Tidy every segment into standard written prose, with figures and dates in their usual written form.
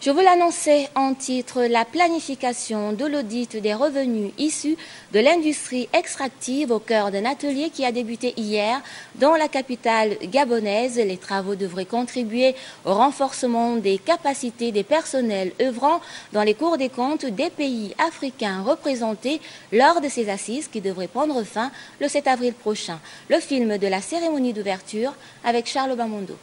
Je vous l'annonçais en titre, la planification de l'audit des revenus issus de l'industrie extractive au cœur d'un atelier qui a débuté hier dans la capitale gabonaise. Les travaux devraient contribuer au renforcement des capacités des personnels œuvrant dans les cours des comptes des pays africains représentés lors de ces assises qui devraient prendre fin le 7 avril prochain. Le film de la cérémonie d'ouverture avec Charles Bamondo.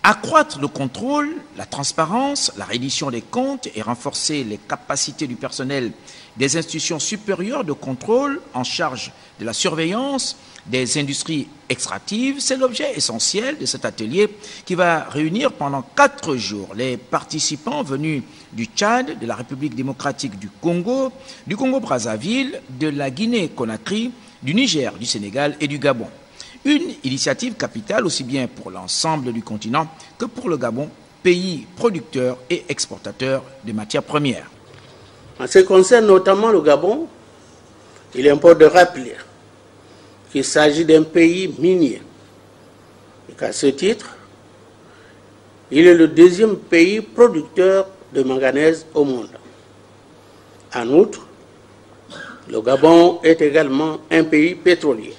Accroître le contrôle, la transparence, la reddition des comptes et renforcer les capacités du personnel des institutions supérieures de contrôle en charge de la surveillance des industries extractives, c'est l'objet essentiel de cet atelier qui va réunir pendant 4 jours les participants venus du Tchad, de la République démocratique du Congo-Brazzaville, de la Guinée-Conakry, du Niger, du Sénégal et du Gabon. Une initiative capitale aussi bien pour l'ensemble du continent que pour le Gabon, pays producteur et exportateur de matières premières. En ce qui concerne notamment le Gabon, il importe de rappeler qu'il s'agit d'un pays minier et qu'à ce titre, il est le 2e pays producteur de manganèse au monde. En outre, le Gabon est également un pays pétrolier.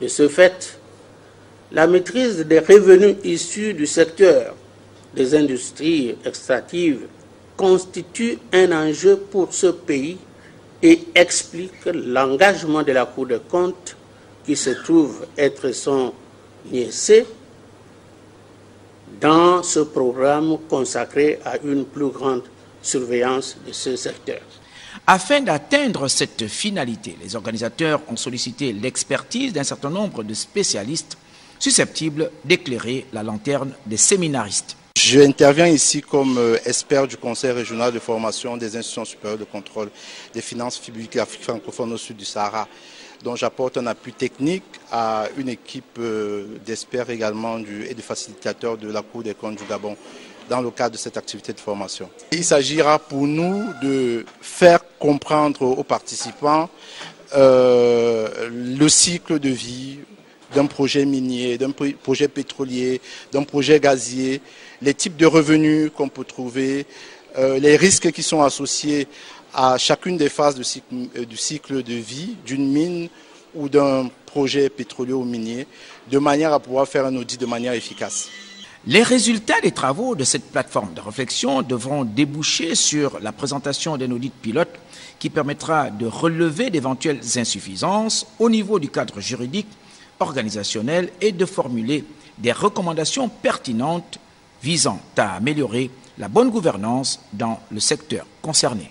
De ce fait, la maîtrise des revenus issus du secteur des industries extractives constitue un enjeu pour ce pays et explique l'engagement de la Cour des comptes qui se trouve être son nièce dans ce programme consacré à une plus grande surveillance de ce secteur. Afin d'atteindre cette finalité, les organisateurs ont sollicité l'expertise d'un certain nombre de spécialistes susceptibles d'éclairer la lanterne des séminaristes. J'interviens ici comme expert du Conseil régional de formation des institutions supérieures de contrôle des finances publiques d'Afrique francophone au sud du Sahara, dont j'apporte un appui technique à une équipe d'experts également et de facilitateurs de la Cour des comptes du Gabon dans le cadre de cette activité de formation. Il s'agira pour nous de faire comprendre aux participants le cycle de vie d'un projet minier, d'un projet pétrolier, d'un projet gazier, les types de revenus qu'on peut trouver, les risques qui sont associés à chacune des phases du cycle de vie d'une mine ou d'un projet pétrolier ou minier, de manière à pouvoir faire un audit de manière efficace. Les résultats des travaux de cette plateforme de réflexion devront déboucher sur la présentation d'un audit pilote qui permettra de relever d'éventuelles insuffisances au niveau du cadre juridique, organisationnel et de formuler des recommandations pertinentes visant à améliorer la bonne gouvernance dans le secteur concerné.